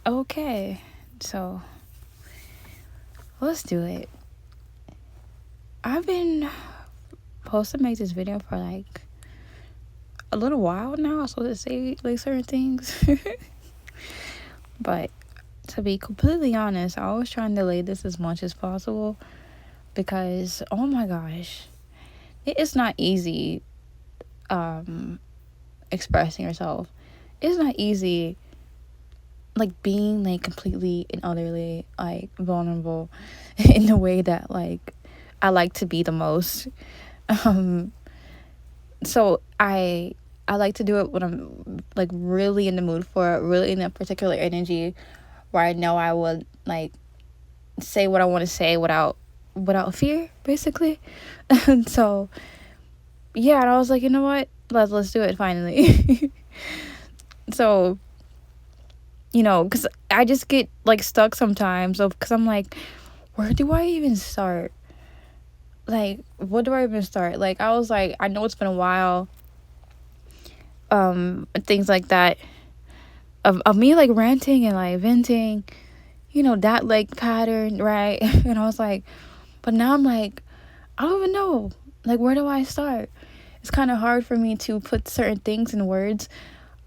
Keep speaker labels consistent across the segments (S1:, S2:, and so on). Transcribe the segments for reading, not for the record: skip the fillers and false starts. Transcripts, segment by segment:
S1: Okay, so let's do it. I've been supposed to make this video for like a little while now. I was supposed to say like certain things, but to be completely honest, I was trying to delay this as much as possible because oh my gosh, it is not easy expressing yourself. It's not easy like being like completely and utterly like vulnerable in the way that like I like to be the most. Um so I like to do it when I'm like really in the mood for it, really in a particular energy where I know I would like say what I want to say without fear, basically. And so yeah, and I was like, you know what? Let's do it finally. So, because I just get like stuck sometimes because I'm like, where do I even start? Like, what do I even start? Like, I was like, I know it's been a while, things like that, of me like ranting and like venting, that like pattern, right? And I was like, but now I'm like, I don't even know, like, where do I start? It's kind of hard for me to put certain things in words.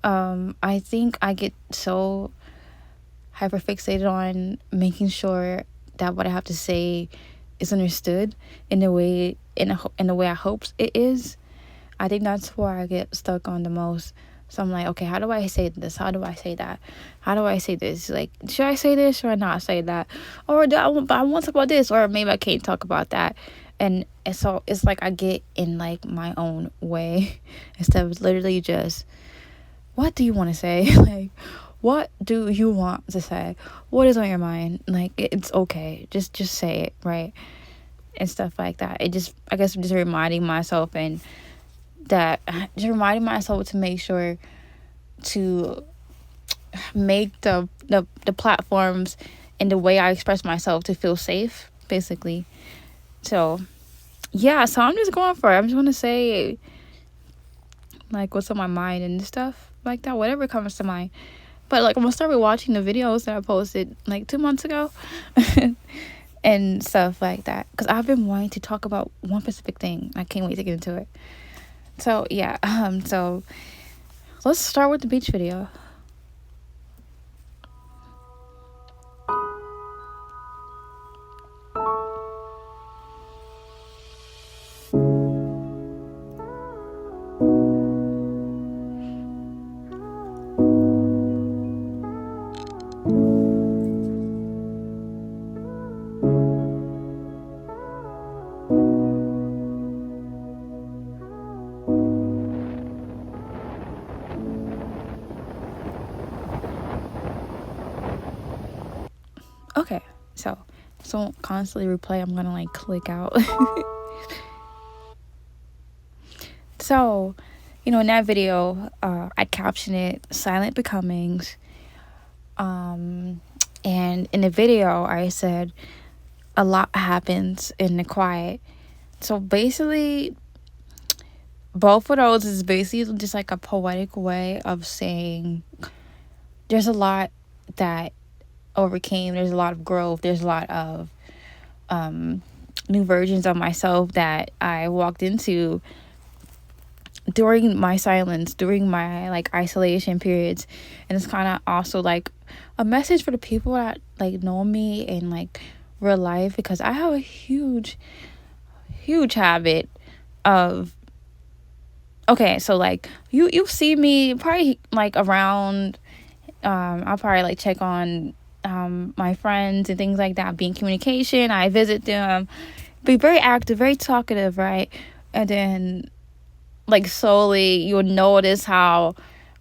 S1: I think I get so hyperfixated on making sure that what I have to say is understood in the way in the way I hope it is. I think that's where I get stuck on the most. So I'm like, okay, how do I say this? How do I say that? How do I say this? Like, should I say this? Should I not say that? Or do I want to talk about this? Or maybe I can't talk about that. And so it's like I get in like my own way instead of literally just, what do you want to say? Like, what do you want to say? What is on your mind? Like, it's okay. Just say it, right? And stuff like that. I guess I'm just reminding myself to make sure to make the platforms and the way I express myself to feel safe, basically. So yeah, so I'm just going for it. I'm just gonna say like what's on my mind and stuff like that, whatever comes to mind. But like I'm gonna start watching the videos that I posted like 2 months ago and stuff like that, because I've been wanting to talk about one specific thing. I can't wait to get into it. So yeah, so let's start with the beach video. Okay, so don't constantly replay. I'm gonna like click out. So, in that video, I captioned it "Silent Becomings," and in the video, I said a lot happens in the quiet. So basically, both of those is basically just like a poetic way of saying there's a lot that overcame. There's a lot of growth. There's a lot of new versions of myself that I walked into during my silence, during my like isolation periods. And it's kind of also like a message for the people that like know me in like real life, because I have a huge habit of, okay, so like you see me probably like around, I'll probably like check on my friends and things like that, be in communication, I visit them, be very active, very talkative, right? And then like slowly you'll notice how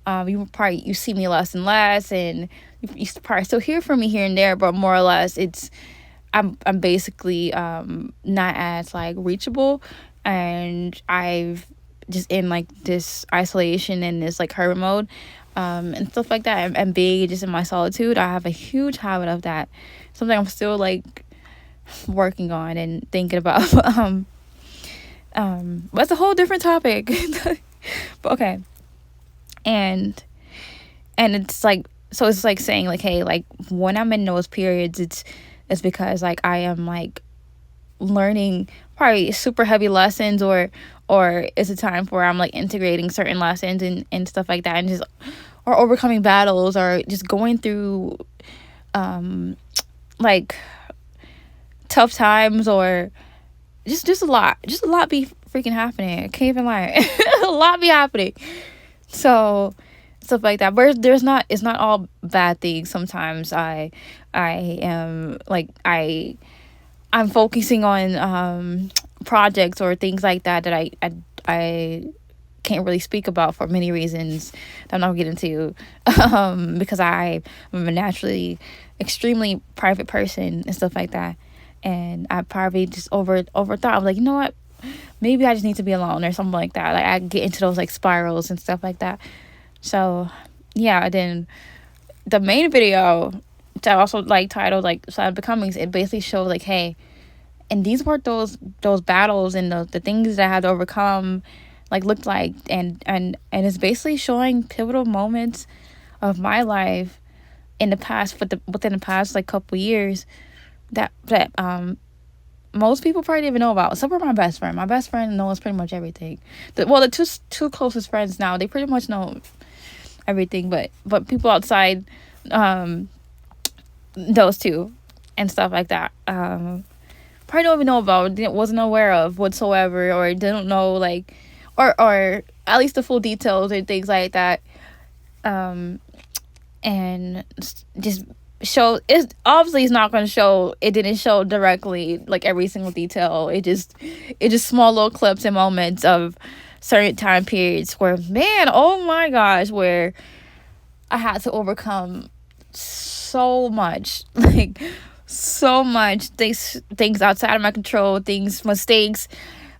S1: you see me less and less, and you probably still hear from me here and there, but more or less I'm basically not as like reachable, and I've just in like this isolation and this like hermit mode, and stuff like that, and being just in my solitude. I have a huge habit of that, something I'm still like working on and thinking about. But that's a whole different topic. But okay, and it's like so it's like saying like, hey, like when I'm in those periods, it's because like I am like learning probably super heavy lessons, or it's a time where I'm like integrating certain lessons and stuff like that, and just or overcoming battles, or just going through like tough times, or just a lot be freaking happening. I can't even lie. A lot be happening. So stuff like that, but it's not all bad things. Sometimes I am like I'm focusing on projects or things like that I can't really speak about for many reasons that I'm not gonna get into, because I'm a naturally extremely private person and stuff like that, and I probably just overthought. I'm like, you know what, maybe I just need to be alone or something like that. Like I get into those like spirals and stuff like that. So yeah, then the main video that I also like titled like Silent Becomings, it basically showed like, hey, and these were those battles and the things that I had to overcome like looked like, and it's basically showing pivotal moments of my life in the past, within the past like couple years, that most people probably didn't even know about, except for my best friend. My best friend knows pretty much everything. The two closest friends now, they pretty much know everything, but people outside, those two and stuff like that, probably don't even know about, wasn't aware of whatsoever, or didn't know like, or at least the full details and things like that, and just show it's obviously it's not going to show, it didn't show directly like every single detail. It just small little clips and moments of certain time periods where, man, oh my gosh, where I had to overcome so much, like so much things outside of my control, mistakes,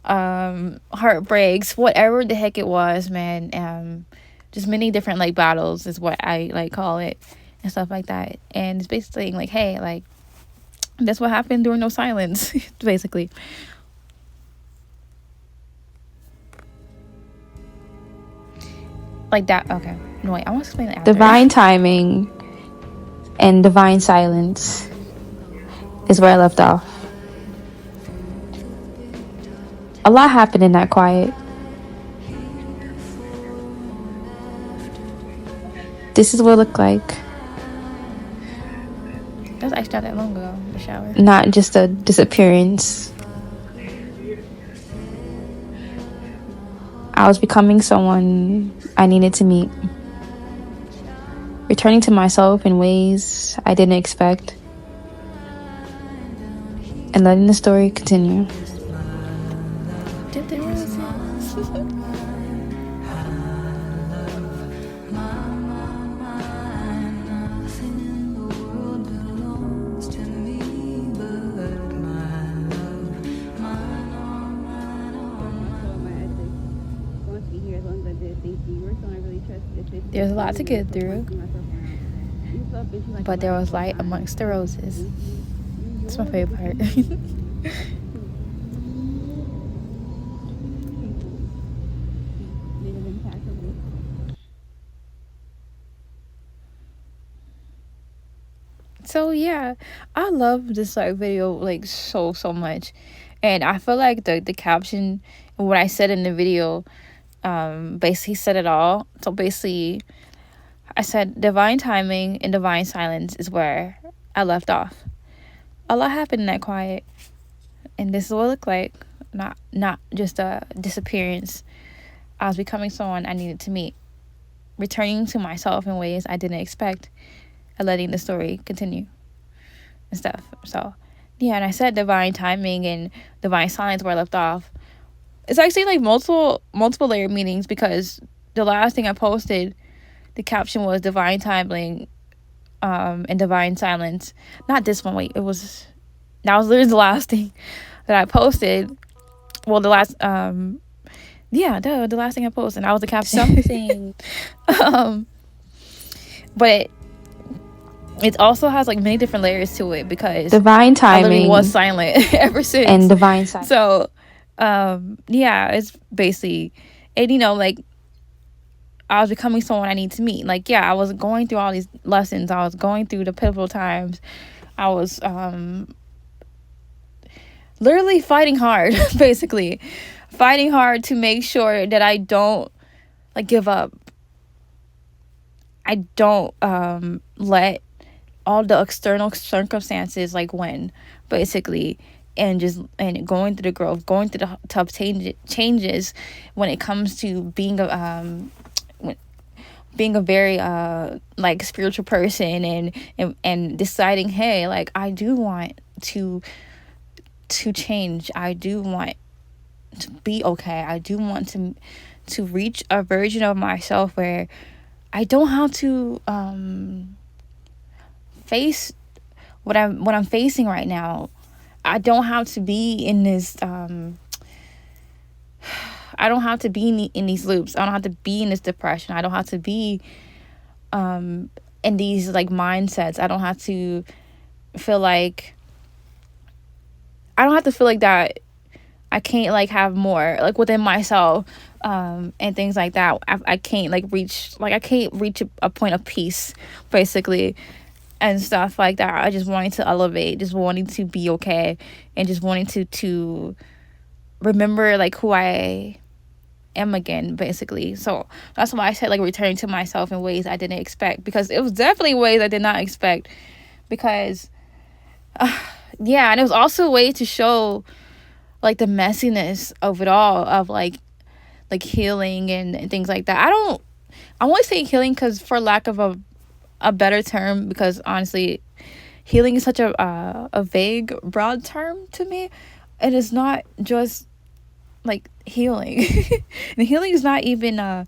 S1: heartbreaks, whatever the heck it was, man. Just many different like battles is what I like call it, and stuff like that. And it's basically like, hey, like that's what happened during those silence. Basically, like that. Okay, no, wait, I want to explain it after. Divine timing and divine silence is where I left off. A lot happened in that quiet. This is what it looked like. That was actually not that long ago, the shower. Not just a disappearance. I was becoming someone I needed to meet. Returning to myself in ways I didn't expect. And letting the story continue. Did they really see this? There's a lot to get through, but there was light amongst the roses. That's my favorite part. So yeah, I love this like video like so much, and I feel like the caption and what I said in the video basically said it all. So basically, I said divine timing and divine silence is where I left off. A lot happened in that quiet, and this is what it looked like. Not just a disappearance. I was becoming someone I needed to meet, returning to myself in ways I didn't expect, and letting the story continue and stuff. So yeah, and I said divine timing and divine silence where I left off. It's actually like multiple layer meanings, because the last thing I posted, the caption was divine timing and divine silence. Not this one, wait, that was literally the last thing that I posted. Well, the last the last thing I posted, and that was the caption. Something but it also has like many different layers to it, because divine timing I literally was silent ever since, and divine silence. So yeah, it's basically, and like I was becoming someone I need to meet. Like, yeah, I was going through all these lessons. I was going through the pivotal times. I was literally fighting hard, basically. Fighting hard to make sure that I don't, like, give up. I don't let all the external circumstances, like, win, basically. And going through the growth, going through the tough changes when it comes to being a very like spiritual person, and deciding, hey, like, I do want to change. I do want to be okay. I do want to reach a version of myself where I don't have to face what I'm facing right now. I don't have to be in this I don't have to be in these loops. I don't have to be in this depression. I don't have to be in these, like, mindsets. I don't have to feel like that I can't, like, have more, like, within myself, and things like that. I can't, like, reach a point of peace, basically, and stuff like that. I just wanted to elevate, just wanting to be okay, and just wanting to remember, like, who I am again, basically. So that's why I said, like, returning to myself in ways I didn't expect, because it was definitely ways I did not expect, because yeah, and it was also a way to show, like, the messiness of it all, of like healing and things like that. I won't say healing, because for lack of a better term, because honestly, healing is such a vague, broad term to me. It is not just, like, healing. And healing is not even a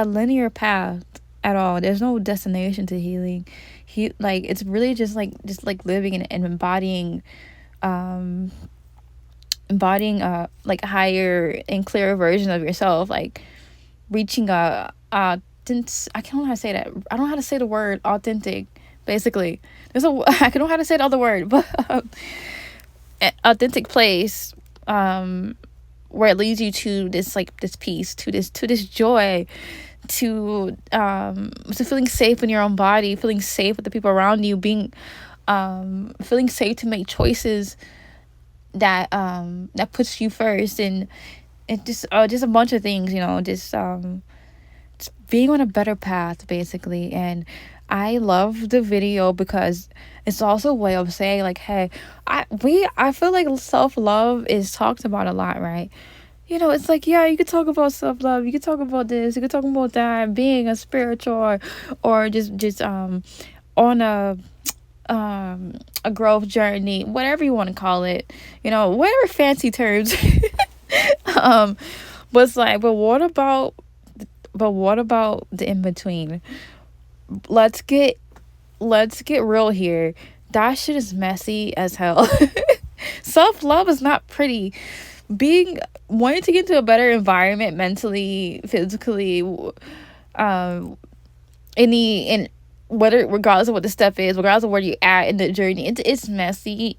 S1: linear path at all. There's no destination to healing. Like, it's really just like living and embodying like, higher and clearer version of yourself, like reaching I don't know how to say that. I don't know how to say the word authentic, basically. I don't know how to say the other word, but authentic place, where it leads you to this, like, this peace, to this joy, to feeling safe in your own body, feeling safe with the people around you, being feeling safe to make choices that puts you first, and it just a bunch of things, just being on a better path, basically. And I love the video because it's also a way of saying, like, hey, I feel like self-love is talked about a lot, right? It's like, yeah, you could talk about self-love, you could talk about this, you could talk about that, being a spiritual or just on a growth journey, whatever you want to call it, whatever fancy terms. But it's like, but what about the in between? Let's get real here. That shit is messy as hell. Self-love is not pretty. Wanting to get into a better environment, mentally, physically, regardless of what the step is, regardless of where you're at in the journey, it's messy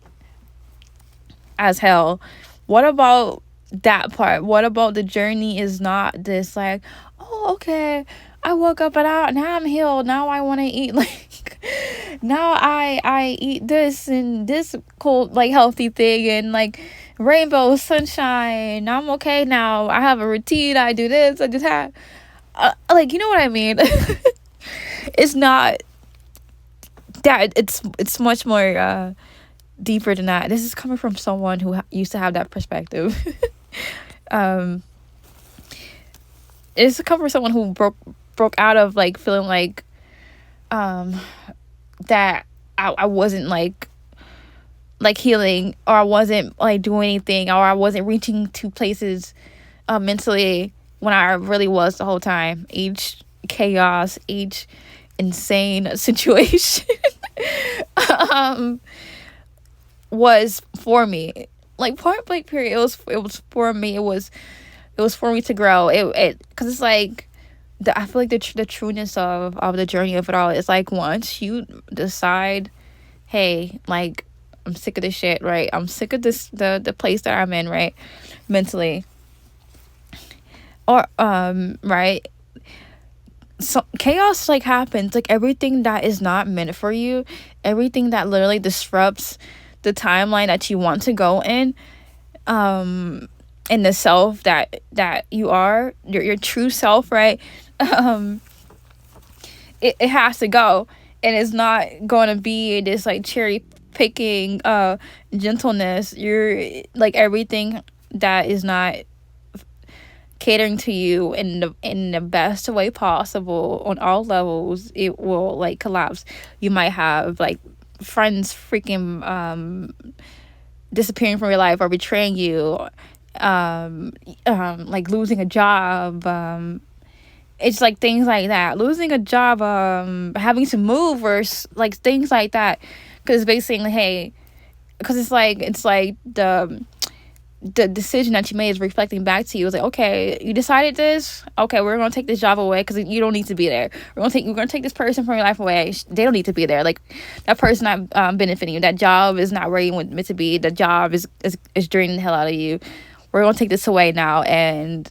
S1: as hell. What about that part? What about the journey is not this, like, oh, okay, I woke up and now I'm healed, now I want to eat, like, now I eat this and this cool, like, healthy thing, and, like, rainbow sunshine, I'm okay now, I have a routine, I do this, I just have like, you know what I mean? It's not that. It's much more deeper than that. This is coming from someone who used to have that perspective. It's coming from someone who broke out of, like, feeling like that I wasn't like healing, or I wasn't, like, doing anything, or I wasn't reaching to places mentally, when I really was the whole time. Each chaos, each insane situation was for me, like, point blank period. It was for me. It was for me to grow. It because it's like, I feel like the trueness of the journey of it all is, like, once you decide, hey, like, I'm sick of this shit, right? I'm sick of this, the place that I'm in, right, mentally, or right, so chaos like happens, like everything that is not meant for you, everything that literally disrupts the timeline that you want to go in the self that you are, your true self, right? um it has to go, and it's not going to be this like cherry picking gentleness. You're like, everything that is not catering to you in the best way possible on all levels, it will like collapse. You might have like friends freaking disappearing from your life or betraying you, like losing a job, it's like things like that, losing a job, having to move, or like things like that, because basically, hey, because it's like the decision that you made is reflecting back to you. It's like, okay, you decided this, okay, we're gonna take this job away because you don't need to be there. We're gonna take this person from your life away. They don't need to be there. Like, that person not benefiting you. That job is not where you want it to be. The job is draining the hell out of you. We're gonna take this away now, and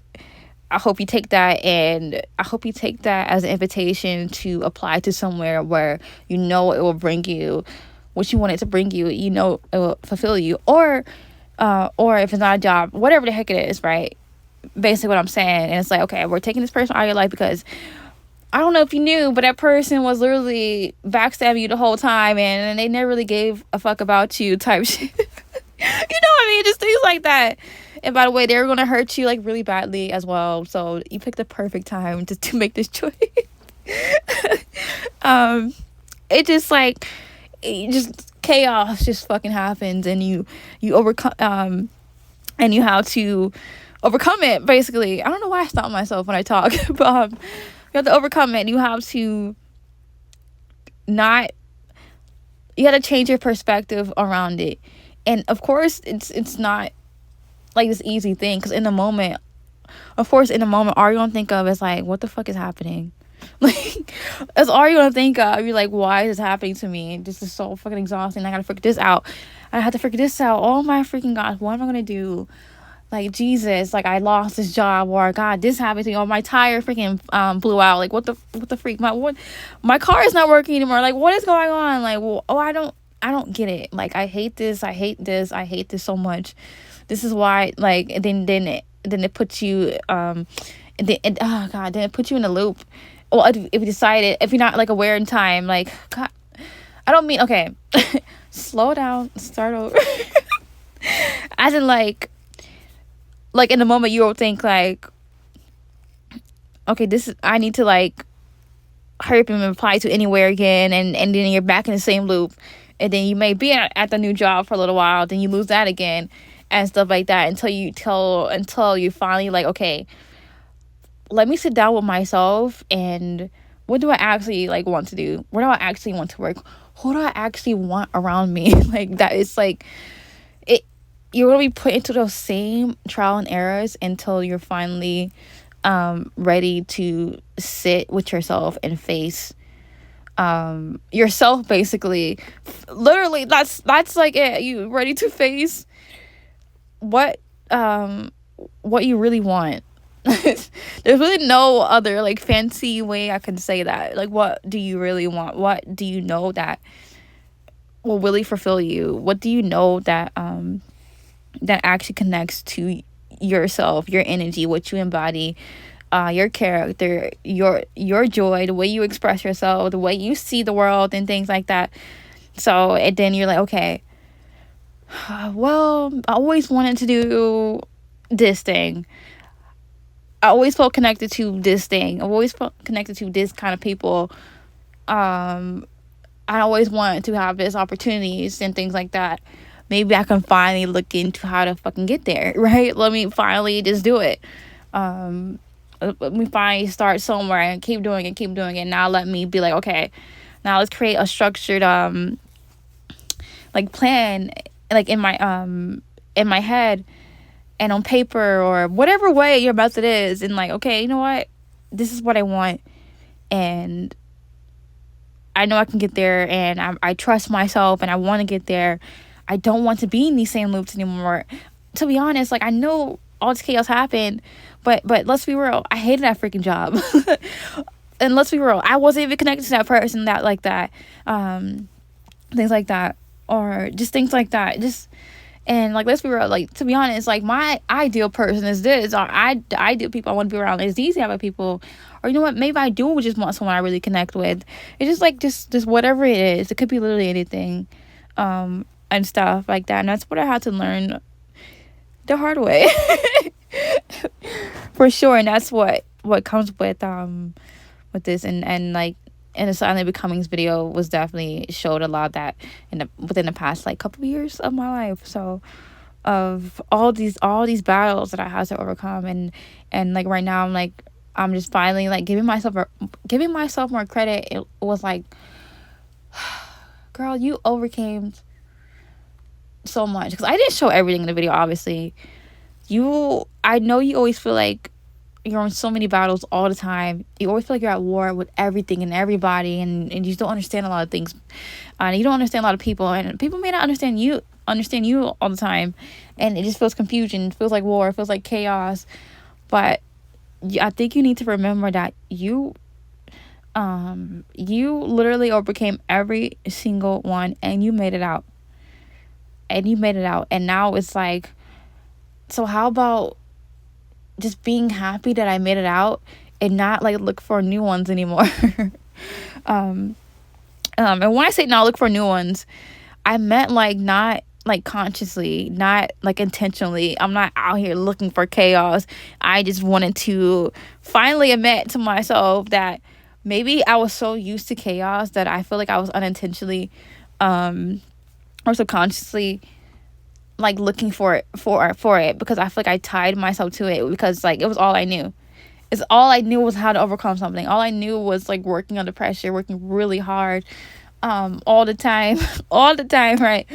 S1: I hope you take that, and I hope you take that as an invitation to apply to somewhere where you know it will bring you what you want it to bring you. You know it will fulfill you, or if it's not a job, whatever the heck it is, right? Basically what I'm saying. And it's like, okay, we're taking this person out of your life because I don't know if you knew, but that person was literally backstabbing you the whole time, and they never really gave a fuck about you type shit. You know what I mean? Just things like that. And by the way, they were going to hurt you like really badly as well. So you picked the perfect time to make this choice. It just like, chaos just fucking happens, and you overcome, and you have to overcome it, basically. I don't know why I stop myself when I talk, but you have to overcome it. You have to change your perspective around it. And of course, it's not like this easy thing, because in the moment, all you're gonna think of is like, what the fuck is happening? Like, that's all you're gonna think of. You're like, why is this happening to me? This is so fucking exhausting. I gotta figure this out. I have to figure this out. Oh my freaking god, what am I gonna do? Like, Jesus, like, I lost this job, or God, this happened to me, or my tire freaking blew out. Like, what the freak? My car is not working anymore. Like, what is going on? Like, well, I don't get it. Like, I hate this so much. This is why, like, then it puts you then it puts you in a loop. Well, if you decided, if you're not like aware in time, like, God, I don't mean, okay, slow down, start over. As in, like in the moment you will think like, okay, I need to like hurry up and apply to anywhere again, and then you're back in the same loop, and then you may be at the new job for a little while, then you lose that again and stuff like that, until you finally like, okay, let me sit down with myself, and what do I actually like want to do? Where do I actually want to work? Who do I actually want around me? Like, that is like it. You're gonna be put into those same trial and errors until you're finally ready to sit with yourself and face yourself, basically. Literally, that's like it. You ready to face what you really want. There's really no other like fancy way I can say that. Like, what do you really want? What do you know that will really fulfill you? What do you know that that actually connects to yourself, your energy, what you embody, your character, your joy, the way you express yourself, the way you see the world, and things like that. So, and then you're like, okay, well, I always wanted to do this thing. I always felt connected to this thing. I always felt connected to this kind of people. I always wanted to have these opportunities and things like that. Maybe I can finally look into how to fucking get there, right? Let me finally just do it. Let me finally start somewhere and keep doing it. Now let me be like, okay, now let's create a structured like plan, like in my head and on paper, or whatever way your method is, and like, okay, you know what, this is what I want, and I know I can get there, and I trust myself, and I want to get there. I don't want to be in these same loops anymore. To be honest, like, I know all this chaos happened, but let's be real, I hated that freaking job. and let's be real, I wasn't even connected to that person that like that. Things like that, or just things like that. Just, and like, let's be real, like, to be honest, like, my ideal person is this, or the ideal people I want to be around is these type of people. Or you know what, maybe I do just want someone I really connect with. It's just like, just whatever it is. It could be literally anything, and stuff like that. And that's what I had to learn the hard way. For sure. And that's what comes with this, and like, in the Silent Becomings video was definitely showed a lot of that within the past like couple of years of my life. So, of all these battles that I had to overcome, and like right now I'm just finally like giving myself more credit. It was like, girl, you overcame so much, because I didn't show everything in the video, obviously. I know you always feel like you're in so many battles all the time. You always feel like you're at war with everything and everybody, and you just don't understand a lot of things. You don't understand a lot of people, and people may not understand you all the time, and it just feels confusion. It feels like war. It feels like chaos. But I think you need to remember that you literally overcame every single one, and you made it out. And now it's like, so how about just being happy that I made it out, and not like look for new ones anymore. And when I say not look for new ones, I meant like not like consciously, not like intentionally. I'm not out here looking for chaos. I just wanted to finally admit to myself that maybe I was so used to chaos that I feel like I was unintentionally or subconsciously like looking for it, because I feel like I tied myself to it, because like it was all I knew. It's all I knew was how to overcome something. All I knew was like working under pressure, working really hard, all the time, right?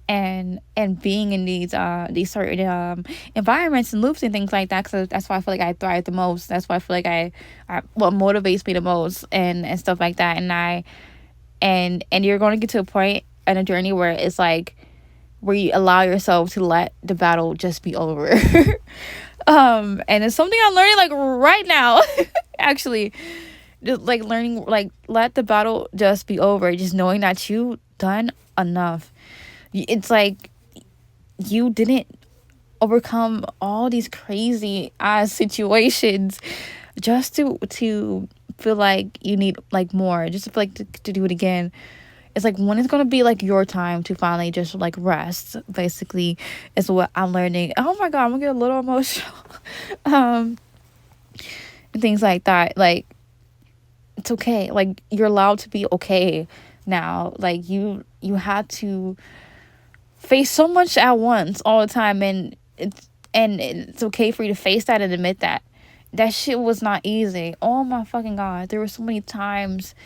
S1: And being in these certain environments and loops and things like that. Cause that's why I feel like I thrive the most. That's why I feel like I what motivates me the most, and stuff like that. And you're going to get to a point in a journey where it's like, where you allow yourself to let the battle just be over. And it's something I'm learning like right now. Actually, just like learning, like, let the battle just be over, just knowing that you done enough. It's like you didn't overcome all these crazy ass situations just to feel like you need like more, just to feel like to do it again. It's like, when it's gonna be like your time to finally just like rest, basically, is what I'm learning. Oh my god, I'm gonna get a little emotional. And things like that. Like, it's okay. Like, you're allowed to be okay now. Like, you had to face so much at once all the time, and it's okay for you to face that and admit that shit was not easy. Oh my fucking god, there were so many times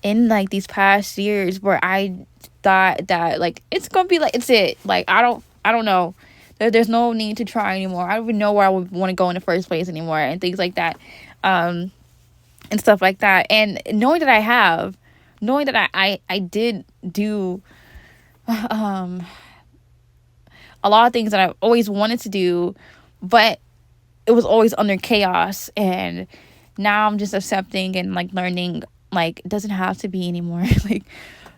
S1: in like these past years where I thought that like it's gonna be like, it's it, like I don't know, there's no need to try anymore. I don't even know where I would want to go in the first place anymore, and things like that, and stuff like that. And knowing that I did do a lot of things that I've always wanted to do, but it was always under chaos. And now I'm just accepting and like learning, like, it doesn't have to be anymore. Like,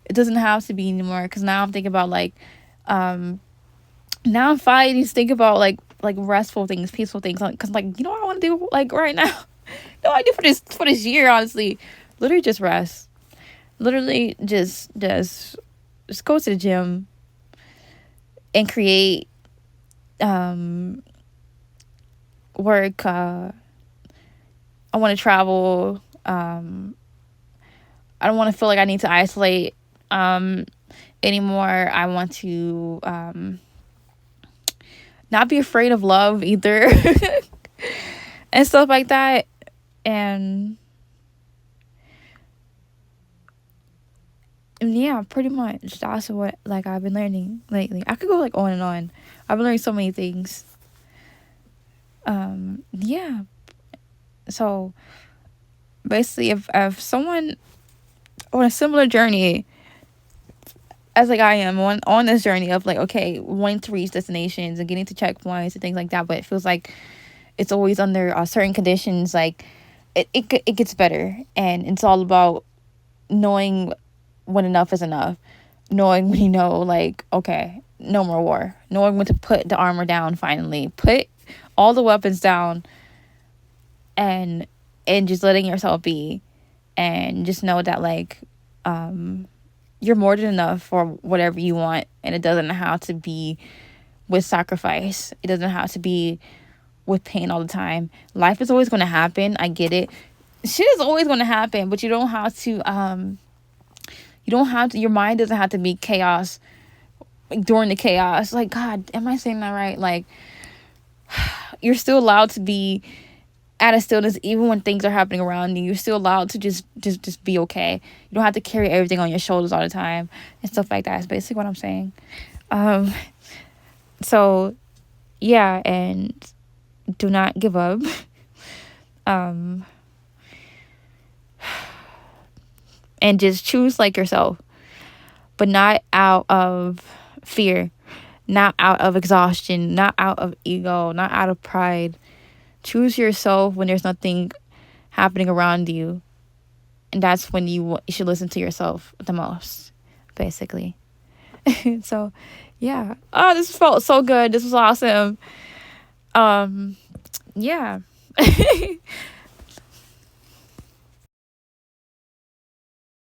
S1: it doesn't have to be anymore, because now I'm thinking about like now I'm finally just thinking about like restful things, peaceful things, because like, you know what I want to do like right now? No, I do for this year, honestly, literally just rest. Literally just go to the gym and create work. I want to travel. I don't want to feel like I need to isolate anymore. I want to not be afraid of love either. And stuff like that. And yeah, pretty much that's what like I've been learning lately. I could go like on and on. I've been learning so many things. Yeah. So basically, if someone on a similar journey as like I am on this journey of like, okay, wanting to reach destinations and getting to checkpoints and things like that, but it feels like it's always under certain conditions, like it gets better, and it's all about knowing when enough is enough, knowing when you know, like, okay, no more war, knowing when to put the armor down, finally put all the weapons down, and just letting yourself be, and just know that, like, you're more than enough for whatever you want, and it doesn't have to be with sacrifice. It doesn't have to be with pain all the time. Life is always going to happen. I get it. Shit is always going to happen, but you don't have to your mind doesn't have to be chaos, like, during the chaos. Like, God, am I saying that right? Like, you're still allowed to be at a stillness even when things are happening around you. You're still allowed to just be okay. You don't have to carry everything on your shoulders all the time and stuff like that. That's basically what I'm saying. So yeah, and do not give up. And just choose, like, yourself, but not out of fear, not out of exhaustion, not out of ego, not out of pride. Choose yourself when there's nothing happening around you, and that's when you should listen to yourself the most, basically. So yeah, oh, this felt so good. This was awesome. Yeah.